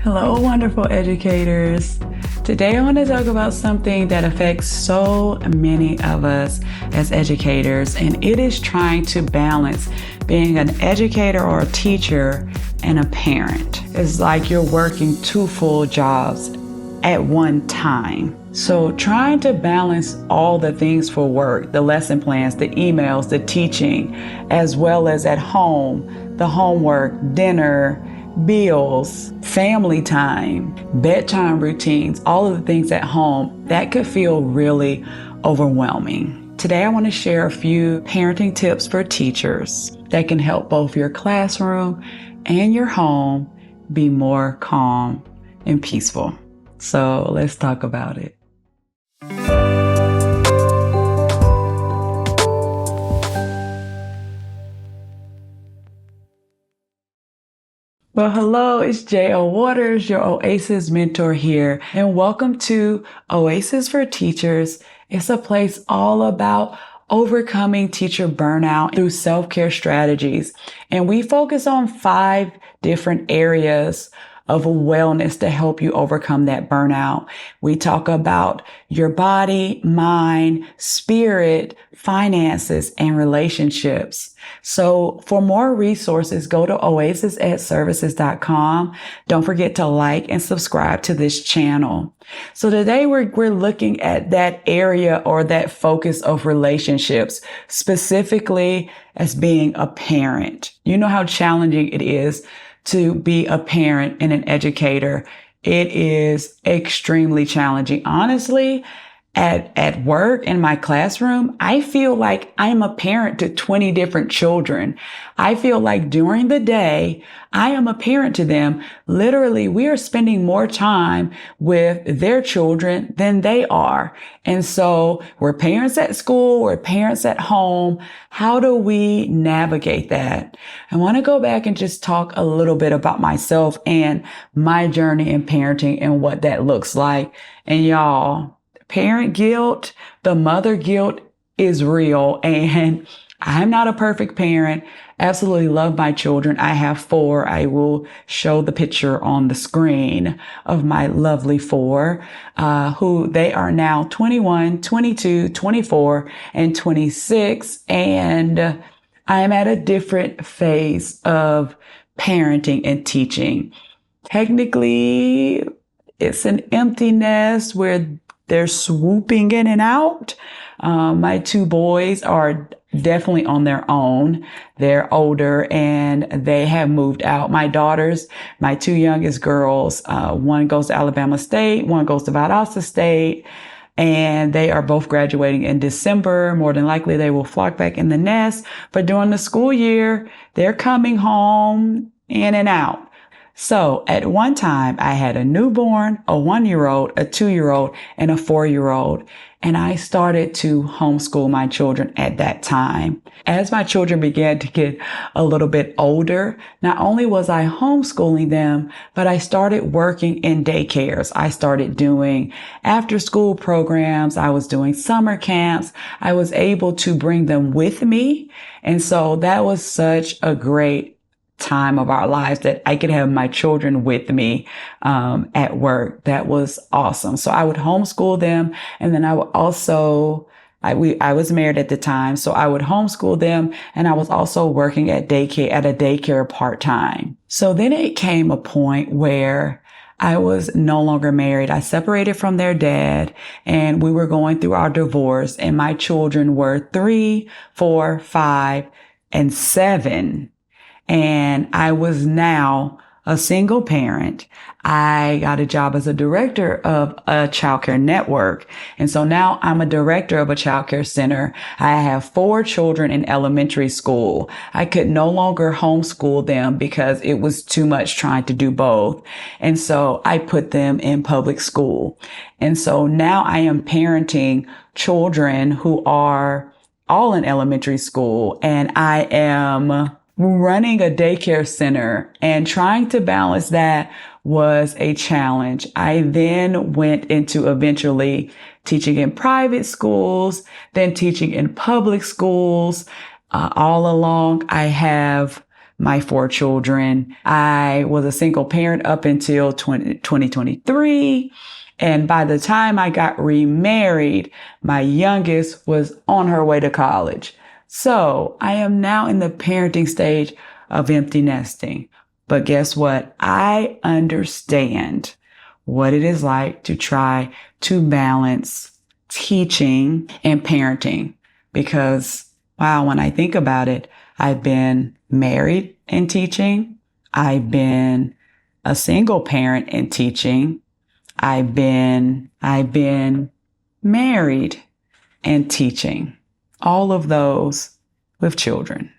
Hello, wonderful educators. Today I want to talk about something that affects so many of us as educators, and it is trying to balance being an educator or a teacher and a parent. It's like you're working two full jobs at one time. So trying to balance all the things for work, the lesson plans, the emails, the teaching, as well as at home, the homework, dinner, bills, family time, bedtime routines, all of the things at home, that could feel really overwhelming. Today, I want to share a few parenting tips for teachers that can help both your classroom and your home be more calm and peaceful. So let's talk about it. Well, hello, it's J.O. Waters, your Oasis mentor here, and welcome to Oasis for Teachers. It's a place all about overcoming teacher burnout through self-care strategies. And we focus on 5 different areas of wellness to help you overcome that burnout. We talk about your body, mind, spirit, finances, and relationships. So for more resources, go to oasisedservices.com. Don't forget to like and subscribe to this channel. So today we're looking at that area or that focus of relationships, specifically as being a parent. You know how challenging it is to be a parent and an educator. It is extremely challenging. Honestly, at work, in my classroom, I feel like I'm a parent to 20 different children. I feel like during the day, I am a parent to them. Literally, we are spending more time with their children than they are. And so we're parents at school, we're parents at home. How do we navigate that? I want to go back and just talk a little bit about myself and my journey in parenting and what that looks like. And y'all, parent guilt, the mother guilt is real, and I'm not a perfect parent. Absolutely love my children. I have 4. I will show the picture on the screen of my lovely 4, who they are now 21, 22, 24, and 26. And I am at a different phase of parenting and teaching. Technically, it's an empty nest where they're swooping in and out. My 2 boys are definitely on their own. They're older and they have moved out. My daughters, my 2 youngest girls, one goes to Alabama State, one goes to Valdosta State, and they are both graduating in December. More than likely, they will flock back in the nest. But during the school year, they're coming home in and out. So at one time, I had a newborn, a 1-year-old, a 2-year-old, and a 4-year-old. And I started to homeschool my children at that time. As my children began to get a little bit older, not only was I homeschooling them, but I started working in daycares. I started doing after school programs. I was doing summer camps. I was able to bring them with me. And so that was such a great time of our lives that I could have my children with me at work. That was awesome. So I would homeschool them, and then I would also I was married at the time, so I would homeschool them, and I was also working at a daycare part-time. So then it came a point where I was no longer married. I separated from their dad, and we were going through our divorce, and my children were 3, 4, 5, and 7. And I was now a single parent. I got a job as a director of a childcare network. And so now I'm a director of a childcare center. I have 4 children in elementary school. I could no longer homeschool them because it was too much trying to do both. And so I put them in public school. And so now I am parenting children who are all in elementary school, and I am running a daycare center, and trying to balance that was a challenge. I then went into eventually teaching in private schools, then teaching in public schools. All along, I have my 4 children. I was a single parent up until 2023. And by the time I got remarried, my youngest was on her way to college. So I am now in the parenting stage of empty nesting. But guess what? I understand what it is like to try to balance teaching and parenting. Because, wow, when I think about it, I've been married and teaching. I've been a single parent and teaching. I've been married and teaching. All of those with children.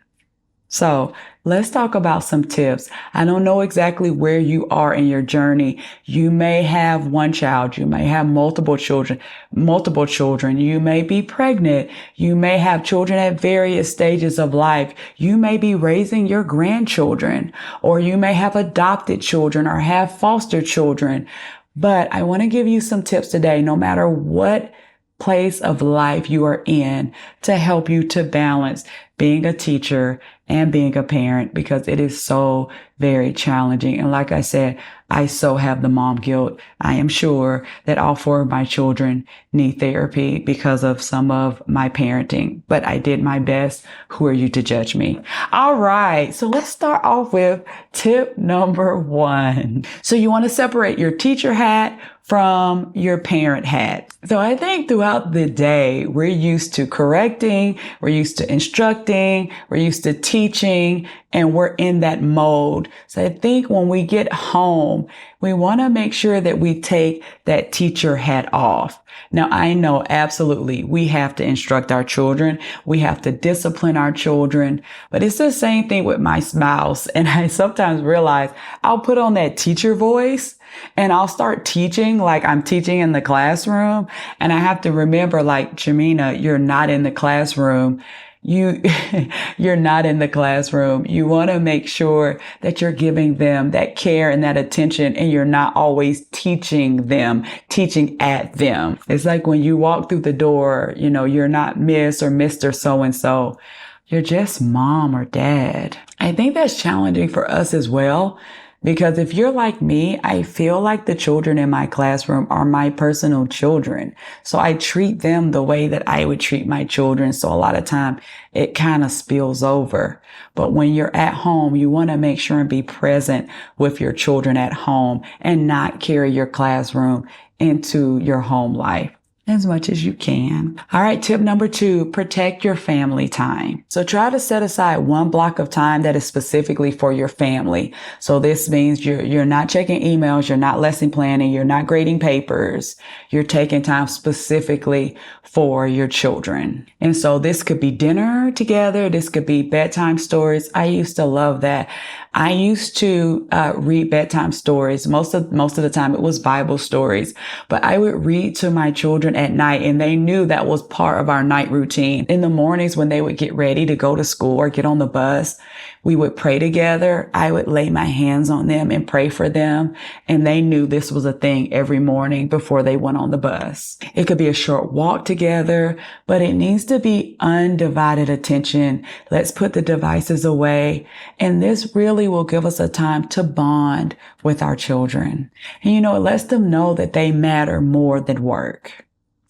So let's talk about some tips. I don't know exactly where you are in your journey. You may have one child. You may have multiple children. You may be pregnant. You may have children at various stages of life. You may be raising your grandchildren, or you may have adopted children or have foster children. But I want to give you some tips today, no matter what place of life you are in, to help you to balance being a teacher and being a parent, because it is so very challenging. And like I said, I so have the mom guilt. I am sure that all 4 of my children need therapy because of some of my parenting, but I did my best. Who are you to judge me? All right. So let's start off with tip number 1. So you want to separate your teacher hat from your parent hat. So I think throughout the day, we're used to correcting, we're used to instructing, we're used to teaching, and we're in that mode. So I think when we get home, we want to make sure that we take that teacher hat off. Now, I know absolutely we have to instruct our children. We have to discipline our children, but it's the same thing with my spouse. And I sometimes realize I'll put on that teacher voice and I'll start teaching like I'm teaching in the classroom. And I have to remember, like, Jamina, you're not in the classroom. You're not in the classroom. You want to make sure that you're giving them that care and that attention, and you're not always teaching at them. It's like when you walk through the door, you're not Miss or Mr. So-and-so. You're just mom or dad. I think that's challenging for us as well. Because if you're like me, I feel like the children in my classroom are my personal children. So I treat them the way that I would treat my children. So a lot of time it kind of spills over. But when you're at home, you want to make sure and be present with your children at home and not carry your classroom into your home life as much as you can. All right. Tip number 2, protect your family time. So try to set aside one block of time that is specifically for your family. So this means you're not checking emails. You're not lesson planning. You're not grading papers. You're taking time specifically for your children. And so this could be dinner together. This could be bedtime stories. I used to love that. I used to read bedtime stories. Most of the time it was Bible stories, but I would read to my children at night, and they knew that was part of our night routine. In the mornings when they would get ready to go to school or get on the bus, we would pray together. I would lay my hands on them and pray for them. And they knew this was a thing every morning before they went on the bus. It could be a short walk together, but it needs to be undivided attention. Let's put the devices away. And this really will give us a time to bond with our children. And it lets them know that they matter more than work.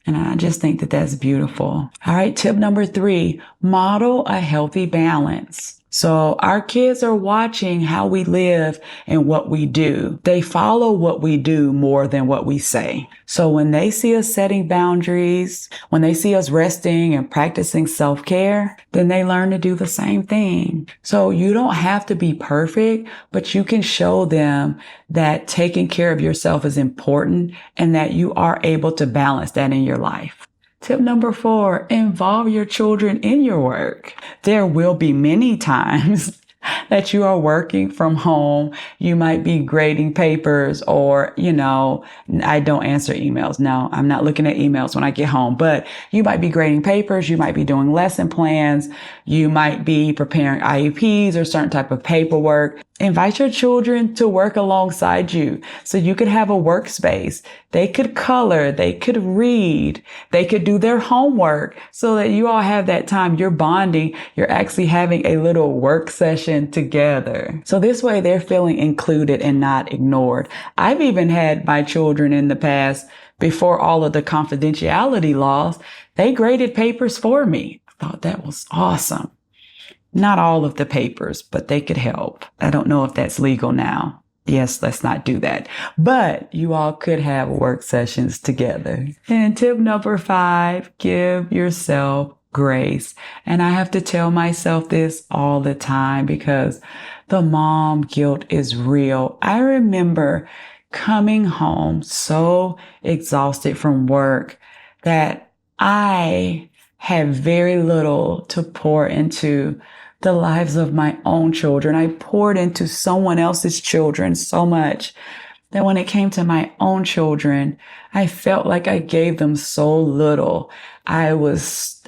And I just think that that's beautiful. All right. Tip number 3, model a healthy balance. So our kids are watching how we live and what we do. They follow what we do more than what we say. So when they see us setting boundaries, when they see us resting and practicing self-care, then they learn to do the same thing. So you don't have to be perfect, but you can show them that taking care of yourself is important and that you are able to balance that in your life. Tip number 4, involve your children in your work. There will be many times that you are working from home. You might be grading papers or, I don't answer emails. No, I'm not looking at emails when I get home, but you might be grading papers. You might be doing lesson plans. You might be preparing IEPs or certain type of paperwork. Invite your children to work alongside you so you could have a workspace. They could color, they could read, they could do their homework so that you all have that time. You're bonding. You're actually having a little work session together. So this way they're feeling included and not ignored. I've even had my children in the past, before all of the confidentiality laws, they graded papers for me. I thought that was awesome. Not all of the papers, but they could help. I don't know if that's legal now. Yes, let's not do that. But you all could have work sessions together. And tip number 5, give yourself grace. And I have to tell myself this all the time because the mom guilt is real. I remember coming home so exhausted from work that I had very little to pour into the lives of my own children. I poured into someone else's children so much that when it came to my own children, I felt like I gave them so little. I was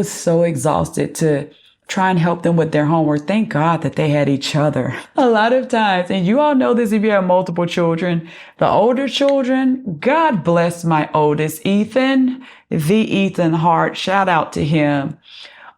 so exhausted to try and help them with their homework. Thank God that they had each other. A lot of times, and you all know this if you have multiple children, the older children, God bless my oldest, Ethan, the Ethan Hart, shout out to him.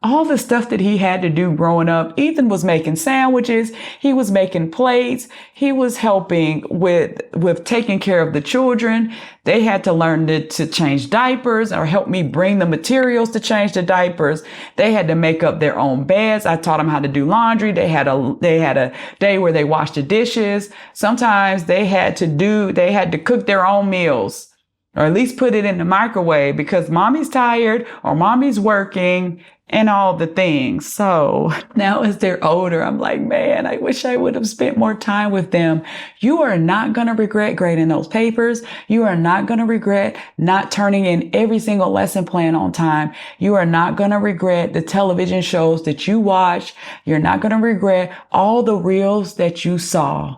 All the stuff that he had to do growing up, Ethan was making sandwiches. He was making plates. He was helping with taking care of the children. They had to learn to change diapers or help me bring the materials to change the diapers. They had to make up their own beds. I taught them how to do laundry. They had a day where they washed the dishes. Sometimes they had to cook their own meals, or at least put it in the microwave because mommy's tired or mommy's working and all the things. So now as they're older, I'm like, man, I wish I would have spent more time with them. You are not going to regret grading those papers. You are not going to regret not turning in every single lesson plan on time. You are not going to regret the television shows that you watch. You're not going to regret all the reels that you saw.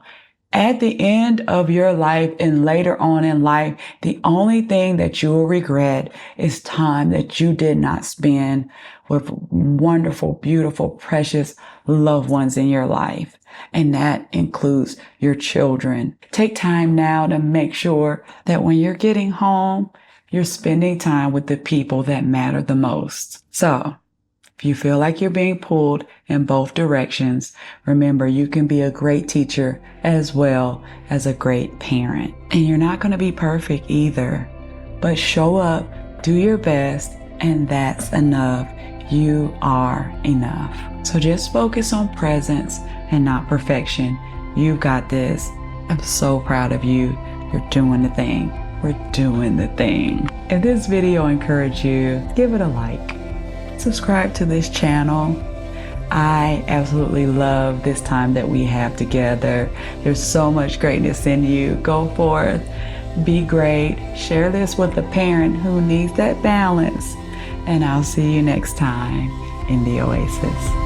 At the end of your life and later on in life, the only thing that you will regret is time that you did not spend with wonderful, beautiful, precious loved ones in your life. And that includes your children. Take time now to make sure that when you're getting home, you're spending time with the people that matter the most. So, if you feel like you're being pulled in both directions, remember you can be a great teacher as well as a great parent. And you're not going to be perfect either, but show up, do your best, and that's enough. You are enough. So just focus on presence and not perfection. You got this. I'm so proud of you. You're doing the thing. We're doing the thing. If this video encouraged you, give it a like. Subscribe to this channel. I absolutely love this time that we have together. There's so much greatness in you. Go forth, be great. Share this with a parent who needs that balance. And I'll see you next time in the Oasis.